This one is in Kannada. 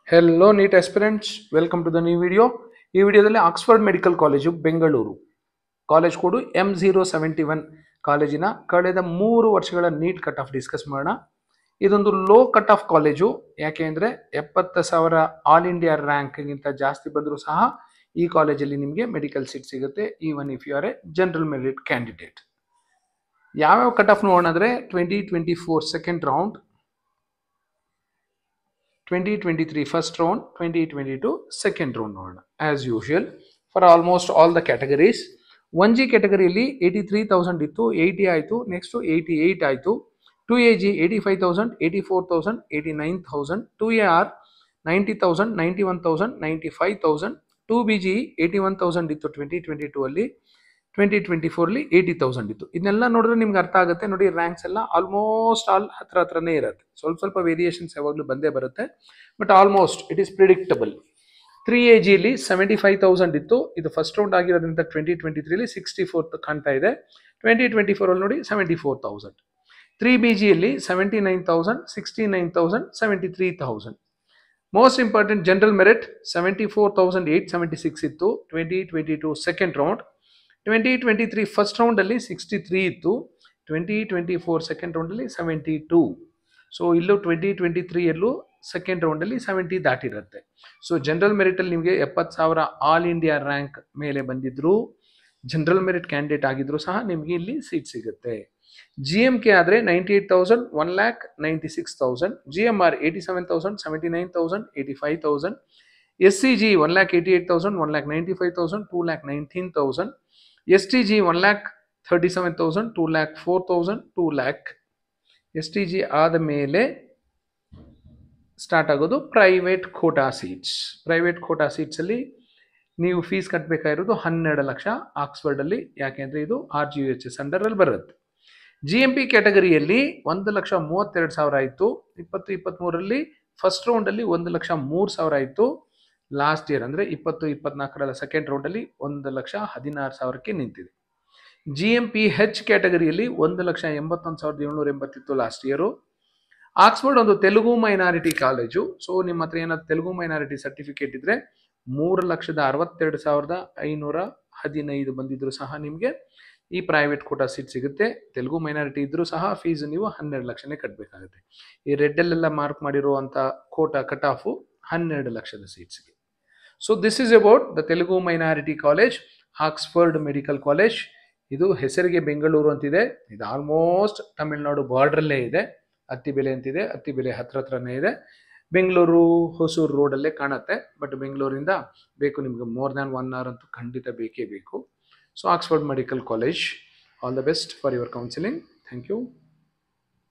Hello NEET aspirants, welcome to the new video. ಈ ವಿಡಿಯೋದಲ್ಲಿ Oxford medical college Bengaluru college code M071 ಕಾಲೇಜಿನ ಕಳೆದ 3 ವರ್ಷಗಳ ನೀಟ್ ಕಟ್ ಆಫ್ ಡಿಸ್ಕಸ್ ಮಾಡೋಣ. ಇದೊಂದು ಲೋ ಕಟ್ ಆಫ್ ಕಾಲೇಜು, ಯಾಕೆ ಅಂದರೆ 70,000 ಆಲ್ ಇಂಡಿಯಾ ರ್ಯಾಂಕ್ಗಿಂತ ಜಾಸ್ತಿ ಬಂದರೂ ಸಹ ಈ ಕಾಲೇಜಲ್ಲಿ ನಿಮಗೆ ಮೆಡಿಕಲ್ ಸೀಟ್ ಸಿಗುತ್ತೆ, even if you are a general merit candidate. ಯಾವ್ಯಾವ ಕಟ್ ಆಫ್ ನೋಡೋಣ ಅಂದರೆ 2024 second round, 2023 first round, 2022 second round ನೋಡೋಣ. As usual for almost all the categories. 1G categoryಯಲ್ಲಿ 83,000 ಇತ್ತು, 80 ಆಯಿತು, ನೆಕ್ಸ್ಟ್ 88 ಆಯಿತು. 2AG 85,000, 84,000, 89,000. 2AR 90,000, 91,000, 95,000. 2BG 81,000 ಇತ್ತು 2022 ಅಲ್ಲಿ, 2024 80,000 ಇತ್ತು. ಇದನ್ನೆಲ್ಲ ನೋಡಿದ್ರೆ ನಿಮ್ಗೆ ಅರ್ಥ ಆಗುತ್ತೆ ನೋಡಿ, ರ್ಯಾಂಕ್ಸ್ ಎಲ್ಲ ಆಲ್ಮೋಸ್ಟ್ ಆಲ್ ಹತ್ರನೇ ಇರುತ್ತೆ. ಸ್ವಲ್ಪ ವೇರಿಯೇಷನ್ಸ್ ಯಾವಾಗಲೂ ಬಂದೇ ಬರುತ್ತೆ, but almost it is predictable. 3AG 75,000 ಇತ್ತು, ಇದು ಫಸ್ಟ್ ರೌಂಡ್ ಆಗಿರೋದ್ರಿಂದ 2023 64 ಕಾಣ್ತಾ ಇದೆ. 2024 ಅಲ್ಲಿ ನೋಡಿ 74,000. 3BG 79,000, 69,000, 73,000. Most important general merit 74,876 ಇತ್ತು 2022 ಸೆಕೆಂಡ್ ರೌಂಡ್. 2023 ಫಸ್ಟ್ ರೌಂಡ್ ಅಲ್ಲಿ 63 ಇತ್ತು, 2024 ಸೆಕೆಂಡ್ ರೌಂಡ್ ಅಲ್ಲಿ 72. ಸೊ ಇಲ್ಲೂ 2023 ಯಲ್ಲೂ ಸೆಕೆಂಡ್ ರೌಂಡ್ ಅಲ್ಲಿ 70 ದಾಟಿರುತ್ತೆ. ಸೊ ಜನರಲ್ ಮೆರಿಟ್ ಅಲ್ಲಿ ನಿಮಗೆ 70,000 ಆಲ್ ಇಂಡಿಯಾ ರ್ಯಾಂಕ್ ಮೇಲೆ ಬಂದಿದ್ರು, ಜನರಲ್ ಮೆರಿಟ್ ಕ್ಯಾಂಡಿಡೇಟ್ ಆಗಿದ್ರು ಸಹ ನಿಮಗೆ ಇಲ್ಲಿ ಸೀಟ್ ಸಿಗುತ್ತೆ. GMK ಆದರೆ 98,000, 1,96,000. GMR 87,000, 79,000, 85,000. SCG 1,88,000, 1,95,000, 2,19,000. STG 1,37,000, 2,04,000, 2 lakh. STG ಆದ ಮೇಲೆ ಸ್ಟಾರ್ಟ್ ಆಗೋದು private quota seats. Private quota ಸೀಟ್ಸಲ್ಲಿ ನೀವು ಫೀಸ್ ಕಟ್ಟಬೇಕಾಗಿರೋದು 12 ಲಕ್ಷ ಆಕ್ಸ್ಫರ್ಡಲ್ಲಿ, ಯಾಕೆಂದರೆ ಇದು RGUHS ಅಂಡರಲ್ಲಿ ಬರುತ್ತೆ. GMP ಕ್ಯಾಟಗರಿಯಲ್ಲಿ 1,32,000 ಇತ್ತು 2023ರಲ್ಲಿ. ಫಸ್ಟ್ ರೌಂಡಲ್ಲಿ 1,03,000 ಇತ್ತು. ಲಾಸ್ಟ್ ಇಯರ್ ಅಂದರೆ 2024ರ ಸೆಕೆಂಡ್ ರೌಂಡಲ್ಲಿ 1,16,000ಕ್ಕೆ ನಿಂತಿದೆ. GMPH ಕ್ಯಾಟಗರಿಯಲ್ಲಿ 1,81,780 ಇತ್ತು ಲಾಸ್ಟ್ ಇಯರು. ಆಕ್ಸ್ಫರ್ಡ್ ಒಂದು ತೆಲುಗು ಮೈನಾರಿಟಿ ಕಾಲೇಜು, ಸೊ ನಿಮ್ಮ ಹತ್ರ ಏನಾದ್ರು ತೆಲುಗು ಮೈನಾರಿಟಿ ಸರ್ಟಿಫಿಕೇಟ್ ಇದ್ರೆ 3,62,515 ಬಂದಿದ್ರು ಸಹ ನಿಮಗೆ ಈ ಪ್ರೈವೇಟ್ ಕೋಟಾ ಸೀಟ್ ಸಿಗುತ್ತೆ. ತೆಲುಗು ಮೈನಾರಿಟಿ ಇದ್ರೂ ಸಹ ಫೀಸ್ ನೀವು 12 ಲಕ್ಷನೇ ಕಟ್ಟಬೇಕಾಗುತ್ತೆ. ಈ ರೆಡ್ಡಲ್ಲೆಲ್ಲ ಮಾರ್ಕ್ ಮಾಡಿರುವಂಥ ಕೋಟಾ ಕಟ್ ಆಫು 12 ಲಕ್ಷದ ಸೀಟ್ಸ್ಗೆ. So this is about the Telugu minority college, Oxford medical college. ಇದು ಹೆಸರಿಗೆ ಬೆಂಗಳೂರು ಅಂತಿದೆ, ಇದು ಆಲ್ಮೋಸ್ಟ್ ತಮಿಳುನಾಡು ಬಾರ್ಡ್ರಲ್ಲೇ ಇದೆ. ಅತ್ತಿಬೆಲೆ ಅಂತಿದೆ, ಅತ್ತಿಬೆಲೆ ಹತ್ರನೇ ಇದೆ. ಬೆಂಗಳೂರು ಹೊಸೂರು ರೋಡಲ್ಲೇ ಕಾಣುತ್ತೆ, ಬಟ್ ಬೆಂಗಳೂರಿಂದ ಬೇಕು ನಿಮಗೆ ಮೋರ್ ದ್ಯಾನ್ 1 hour ಅಂತೂ ಖಂಡಿತ ಬೇಕೇ ಬೇಕು. So Oxford medical college, all the best for your counselling. Thank you.